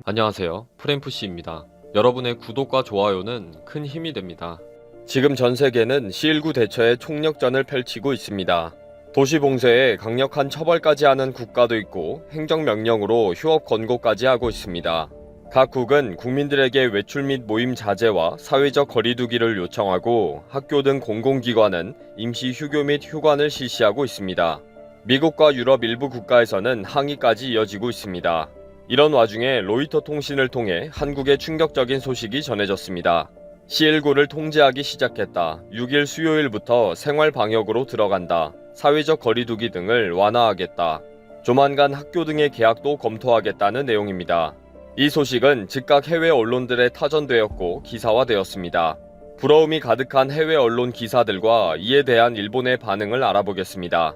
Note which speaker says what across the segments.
Speaker 1: 안녕하세요. 프랭프씨입니다. 여러분의 구독과 좋아요는 큰 힘이 됩니다. 지금 전 세계는 C19 대처에 총력전을 펼치고 있습니다. 도시 봉쇄에 강력한 처벌까지 하는 국가도 있고 행정명령으로 휴업 권고까지 하고 있습니다. 각국은 국민들에게 외출 및 모임 자제와 사회적 거리두기를 요청하고 학교 등 공공기관은 임시 휴교 및 휴관을 실시하고 있습니다. 미국과 유럽 일부 국가에서는 항의까지 이어지고 있습니다. 이런 와중에 로이터 통신을 통해 한국의 충격적인 소식이 전해졌습니다. C19를 통제하기 시작했다. 6일 수요일부터 생활 방역으로 들어간다. 사회적 거리두기 등을 완화하겠다. 조만간 학교 등의 개학도 검토하겠다는 내용입니다. 이 소식은 즉각 해외 언론들에 타전되었고 기사화되었습니다. 부러움이 가득한 해외 언론 기사들과 이에 대한 일본의 반응을 알아보겠습니다.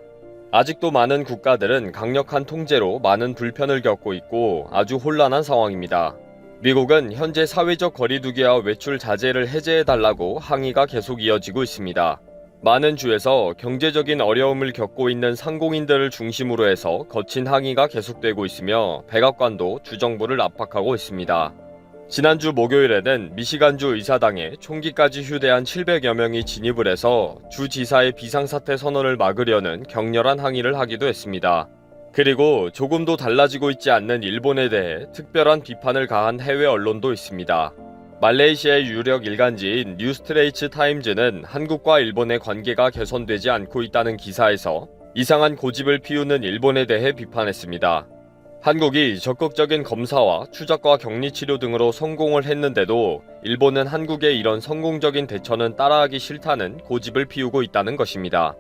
Speaker 1: 아직도 많은 국가들은 강력한 통제로 많은 불편을 겪고 있고 아주 혼란한 상황입니다. 미국은 현재 사회적 거리두기와 외출 자제를 해제해달라고 항의가 계속 이어지고 있습니다. 많은 주에서 경제적인 어려움을 겪고 있는 상공인들을 중심으로 해서 거친 항의가 계속되고 있으며 백악관도 주정부를 압박하고 있습니다. 지난주 목요일에는 미시간주 의사당에 총기까지 휴대한 700여 명이 진입을 해서 주지사의 비상사태 선언을 막으려는 격렬한 항의를 하기도 했습니다. 그리고 조금도 달라지고 있지 않는 일본에 대해 특별한 비판을 가한 해외 언론도 있습니다. 말레이시아의 유력 일간지인 뉴스트레이츠 타임즈는 한국과 일본의 관계가 개선되지 않고 있다는 기사에서 이상한 고집을 피우는 일본에 대해 비판했습니다. 한국이 적극적인 검사와 추적과 격리치료 등으로 성공을 했는데도 일본은 한국의 이런 성공적인 대처는 따라하기 싫다는 고집을 피우고 있다는 것입니다.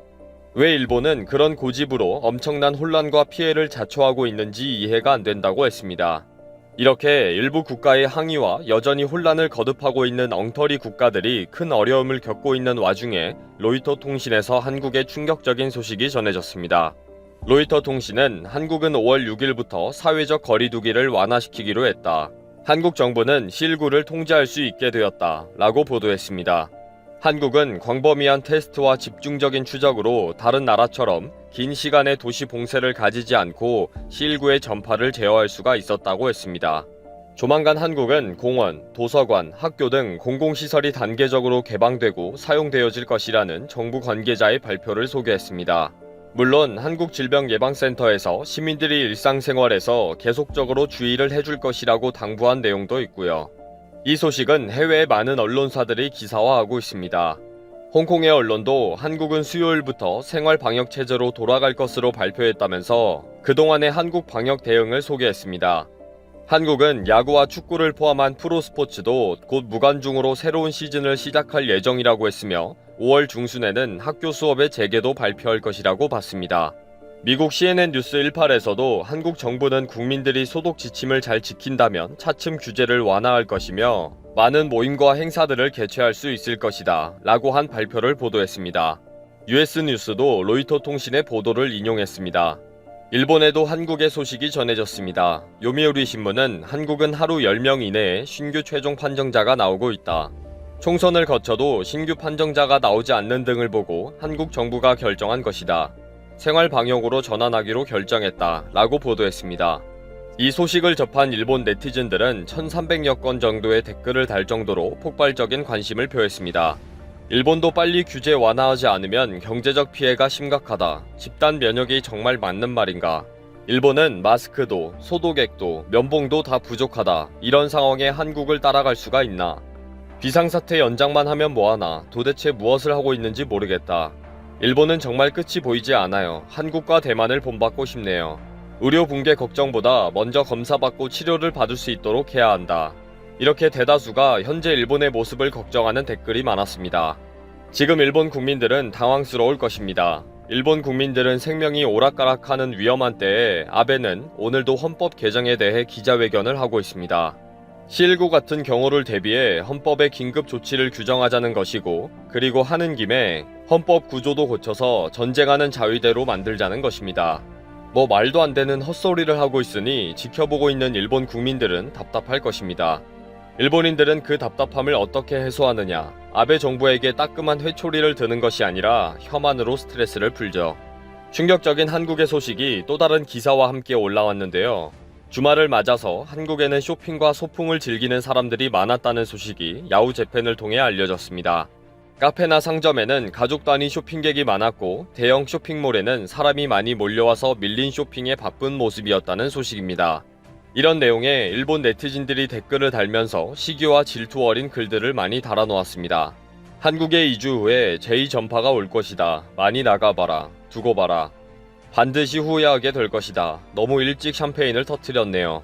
Speaker 1: 왜 일본은 그런 고집으로 엄청난 혼란과 피해를 자초하고 있는지 이해가 안 된다고 했습니다. 이렇게 일부 국가의 항의와 여전히 혼란을 거듭하고 있는 엉터리 국가들이 큰 어려움을 겪고 있는 와중에 로이터 통신에서 한국의 충격적인 소식이 전해졌습니다. 로이터 통신은 한국은 5월 6일부터 사회적 거리두기를 완화시키기로 했다. 한국 정부는 C19를 통제할 수 있게 되었다. 라고 보도했습니다. 한국은 광범위한 테스트와 집중적인 추적으로 다른 나라처럼 긴 시간의 도시 봉쇄를 가지지 않고 C19의 전파를 제어할 수가 있었다고 했습니다. 조만간 한국은 공원, 도서관, 학교 등 공공시설이 단계적으로 개방되고 사용되어질 것이라는 정부 관계자의 발표를 소개했습니다. 물론 한국질병예방센터에서 시민들이 일상생활에서 계속적으로 주의를 해줄 것이라고 당부한 내용도 있고요. 이 소식은 해외의 많은 언론사들이 기사화하고 있습니다. 홍콩의 언론도 한국은 수요일부터 생활 방역 체제로 돌아갈 것으로 발표했다면서 그동안의 한국 방역 대응을 소개했습니다. 한국은 야구와 축구를 포함한 프로스포츠도 곧 무관중으로 새로운 시즌을 시작할 예정이라고 했으며 5월 중순에는 학교 수업의 재개도 발표할 것이라고 봤습니다. 미국 CNN 뉴스 18에서도 한국 정부는 국민들이 소독 지침을 잘 지킨다면 차츰 규제를 완화할 것이며 많은 모임과 행사들을 개최할 수 있을 것이다 라고 한 발표를 보도했습니다. US 뉴스도 로이터 통신의 보도를 인용했습니다. 일본에도 한국의 소식이 전해졌습니다. 요미우리 신문은 한국은 하루 10명 이내에 신규 최종 판정자가 나오고 있다. 총선을 거쳐도 신규 판정자가 나오지 않는 등을 보고 한국 정부가 결정한 것이다. 생활 방역으로 전환하기로 결정했다. 라고 보도했습니다. 이 소식을 접한 일본 네티즌들은 1300여 건 정도의 댓글을 달 정도로 폭발적인 관심을 표했습니다. 일본도 빨리 규제 완화하지 않으면 경제적 피해가 심각하다. 집단 면역이 정말 맞는 말인가? 일본은 마스크도, 소독액도, 면봉도 다 부족하다. 이런 상황에 한국을 따라갈 수가 있나? 비상사태 연장만 하면 뭐하나? 도대체 무엇을 하고 있는지 모르겠다. 일본은 정말 끝이 보이지 않아요. 한국과 대만을 본받고 싶네요. 의료 붕괴 걱정보다 먼저 검사받고 치료를 받을 수 있도록 해야 한다. 이렇게 대다수가 현재 일본의 모습을 걱정하는 댓글이 많았습니다. 지금 일본 국민들은 당황스러울 것입니다. 일본 국민들은 생명이 오락가락하는 위험한 때에 아베는 오늘도 헌법 개정에 대해 기자회견을 하고 있습니다. C19 같은 경우를 대비해 헌법에 긴급 조치를 규정하자는 것이고 그리고 하는 김에 헌법 구조도 고쳐서 전쟁하는 자위대로 만들자는 것입니다. 뭐 말도 안 되는 헛소리를 하고 있으니 지켜보고 있는 일본 국민들은 답답할 것입니다. 일본인들은 그 답답함을 어떻게 해소하느냐? 아베 정부에게 따끔한 회초리를 드는 것이 아니라 혐한으로 스트레스를 풀죠. 충격적인 한국의 소식이 또 다른 기사와 함께 올라왔는데요. 주말을 맞아서 한국에는 쇼핑과 소풍을 즐기는 사람들이 많았다는 소식이 야후 재팬을 통해 알려졌습니다. 카페나 상점에는 가족 단위 쇼핑객이 많았고 대형 쇼핑몰에는 사람이 많이 몰려와서 밀린 쇼핑에 바쁜 모습이었다는 소식입니다. 이런 내용에 일본 네티즌들이 댓글을 달면서 시기와 질투 어린 글들을 많이 달아놓았습니다. 한국에 이주 후에 제2전파가 올 것이다. 많이 나가봐라. 두고 봐라. 반드시 후회하게 될 것이다. 너무 일찍 샴페인을 터뜨렸네요.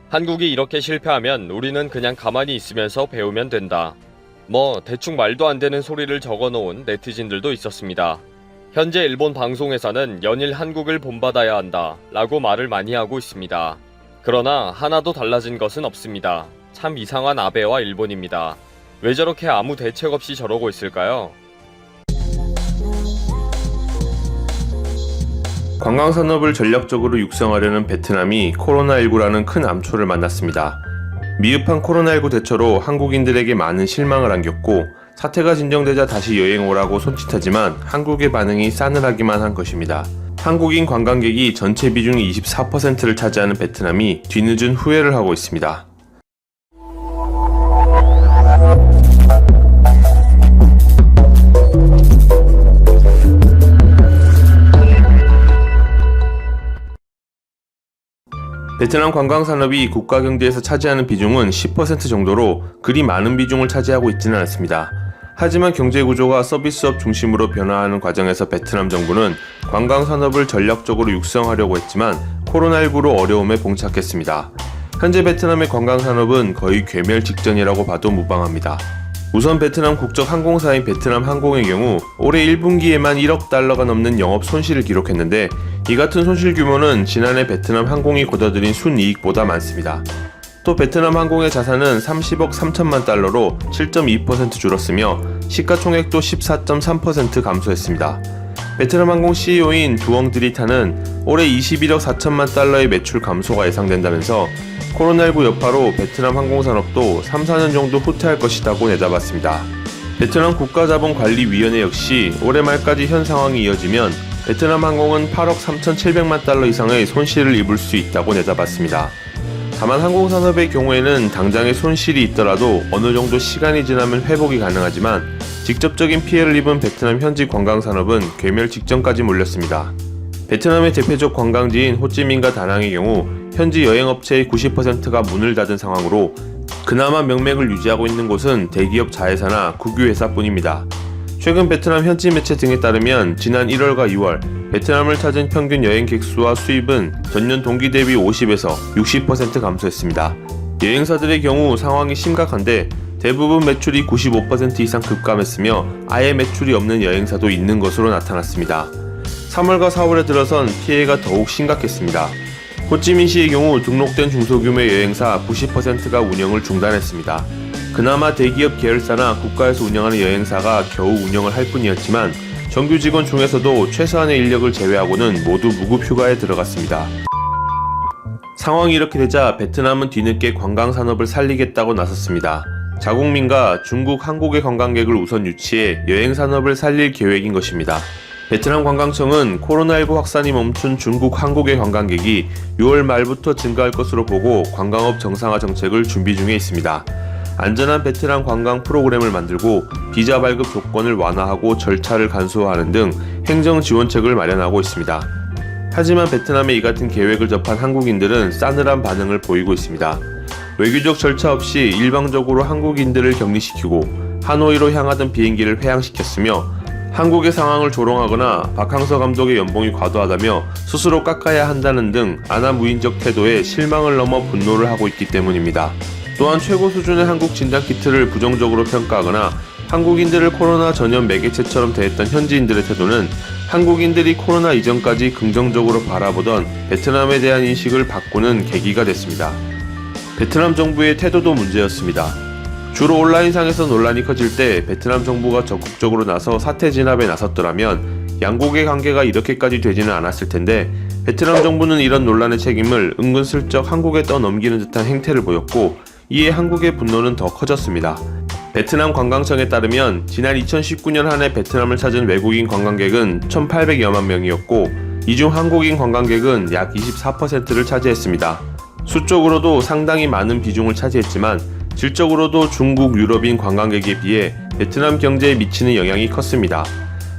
Speaker 1: 한국이 이렇게 실패하면 우리는 그냥 가만히 있으면서 배우면 된다. 대충 말도 안 되는 소리를 적어놓은 네티즌들도 있었습니다. 현재 일본 방송회사는 연일 한국을 본받아야 한다 라고 말을 많이 하고 있습니다. 그러나 하나도 달라진 것은 없습니다. 참 이상한 아베와 일본입니다. 왜 저렇게 아무 대책 없이 저러고 있을까요?
Speaker 2: 관광산업을 전략적으로 육성하려는 베트남이 코로나19라는 큰 암초를 만났습니다. 미흡한 코로나19 대처로 한국인들에게 많은 실망을 안겼고 사태가 진정되자 다시 여행 오라고 손짓하지만 한국의 반응이 싸늘하기만 한 것입니다. 한국인 관광객이 전체 비중의 24%를 차지하는 베트남이 뒤늦은 후회를 하고 있습니다. 베트남 관광산업이 국가 경제에서 차지하는 비중은 10% 정도로 그리 많은 비중을 차지하고 있지는 않습니다. 하지만 경제 구조가 서비스업 중심으로 변화하는 과정에서 베트남 정부는 관광산업을 전략적으로 육성하려고 했지만 코로나19로 어려움에 봉착했습니다. 현재 베트남의 관광산업은 거의 괴멸 직전이라고 봐도 무방합니다. 우선 베트남 국적 항공사인 베트남 항공의 경우 올해 1분기에만 1억 달러가 넘는 영업 손실을 기록했는데 이 같은 손실 규모는 지난해 베트남 항공이 거둬들인 순이익보다 많습니다. 또 베트남 항공의 자산은 30억 3천만 달러로 7.2% 줄었으며 시가총액도 14.3% 감소했습니다. 베트남 항공 CEO인 두엉 드리타는 올해 21억 4천만 달러의 매출 감소가 예상된다면서 코로나19 여파로 베트남 항공산업도 3, 4년 정도 후퇴할 것이라고 내다봤습니다. 베트남 국가자본관리위원회 역시 올해 말까지 현 상황이 이어지면 베트남 항공은 8억 3,700만 달러 이상의 손실을 입을 수 있다고 내다봤습니다. 다만 항공산업의 경우에는 당장의 손실이 있더라도 어느 정도 시간이 지나면 회복이 가능하지만 직접적인 피해를 입은 베트남 현지 관광산업은 괴멸 직전까지 몰렸습니다. 베트남의 대표적 관광지인 호찌민과 다낭의 경우 현지 여행업체의 90%가 문을 닫은 상황으로 그나마 명맥을 유지하고 있는 곳은 대기업 자회사나 국유회사뿐입니다. 최근 베트남 현지 매체 등에 따르면 지난 1월과 2월 베트남을 찾은 평균 여행객 수와 수입은 전년 동기 대비 50에서 60% 감소했습니다. 여행사들의 경우 상황이 심각한데 대부분 매출이 95% 이상 급감했으며 아예 매출이 없는 여행사도 있는 것으로 나타났습니다. 3월과 4월에 들어선 피해가 더욱 심각했습니다. 호찌민시의 경우 등록된 중소규모 여행사 90%가 운영을 중단했습니다. 그나마 대기업 계열사나 국가에서 운영하는 여행사가 겨우 운영을 할 뿐이었지만 정규 직원 중에서도 최소한의 인력을 제외하고는 모두 무급 휴가에 들어갔습니다. 상황이 이렇게 되자 베트남은 뒤늦게 관광산업을 살리겠다고 나섰습니다. 자국민과 중국, 한국의 관광객을 우선 유치해 여행산업을 살릴 계획인 것입니다. 베트남 관광청은 코로나19 확산이 멈춘 중국, 한국의 관광객이 6월 말부터 증가할 것으로 보고 관광업 정상화 정책을 준비 중에 있습니다. 안전한 베트남 관광 프로그램을 만들고 비자 발급 조건을 완화하고 절차를 간소화하는 등 행정 지원책을 마련하고 있습니다. 하지만 베트남의 이 같은 계획을 접한 한국인들은 싸늘한 반응을 보이고 있습니다. 외교적 절차 없이 일방적으로 한국인들을 격리시키고 하노이로 향하던 비행기를 회항시켰으며 한국의 상황을 조롱하거나 박항서 감독의 연봉이 과도하다며 스스로 깎아야 한다는 등 안하무인적 태도에 실망을 넘어 분노를 하고 있기 때문입니다. 또한 최고 수준의 한국 진단키트를 부정적으로 평가하거나 한국인들을 코로나 전염 매개체처럼 대했던 현지인들의 태도는 한국인들이 코로나 이전까지 긍정적으로 바라보던 베트남에 대한 인식을 바꾸는 계기가 됐습니다. 베트남 정부의 태도도 문제였습니다. 주로 온라인상에서 논란이 커질 때 베트남 정부가 적극적으로 나서 사태 진압에 나섰더라면 양국의 관계가 이렇게까지 되지는 않았을 텐데 베트남 정부는 이런 논란의 책임을 은근슬쩍 한국에 떠넘기는 듯한 행태를 보였고 이에 한국의 분노는 더 커졌습니다. 베트남 관광청에 따르면 지난 2019년 한 해 베트남을 찾은 외국인 관광객은 1,800여만 명이었고 이 중 한국인 관광객은 약 24%를 차지했습니다. 수적으로도 상당히 많은 비중을 차지했지만 질적으로도 중국 유럽인 관광객에 비해 베트남 경제에 미치는 영향이 컸습니다.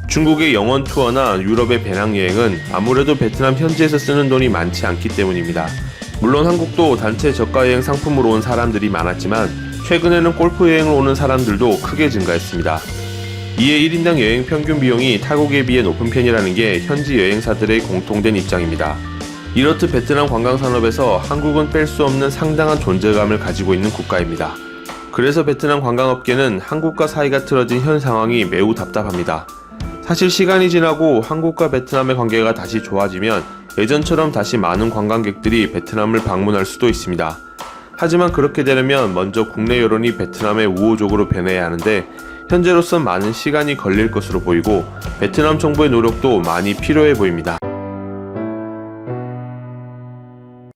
Speaker 2: 중국의 영원 투어나 유럽의 배낭여행은 아무래도 베트남 현지에서 쓰는 돈이 많지 않기 때문입니다. 물론 한국도 단체 저가여행 상품으로 온 사람들이 많았지만 최근에는 골프 여행을 오는 사람들도 크게 증가했습니다. 이에 1인당 여행 평균 비용이 타국에 비해 높은 편이라는 게 현지 여행사들의 공통된 입장입니다. 이렇듯 베트남 관광산업에서 한국은 뺄 수 없는 상당한 존재감을 가지고 있는 국가입니다. 그래서 베트남 관광업계는 한국과 사이가 틀어진 현 상황이 매우 답답합니다. 사실 시간이 지나고 한국과 베트남의 관계가 다시 좋아지면 예전처럼 다시 많은 관광객들이 베트남을 방문할 수도 있습니다. 하지만 그렇게 되려면 먼저 국내 여론이 베트남에 우호적으로 변해야 하는데 현재로선 많은 시간이 걸릴 것으로 보이고 베트남 정부의 노력도 많이 필요해 보입니다.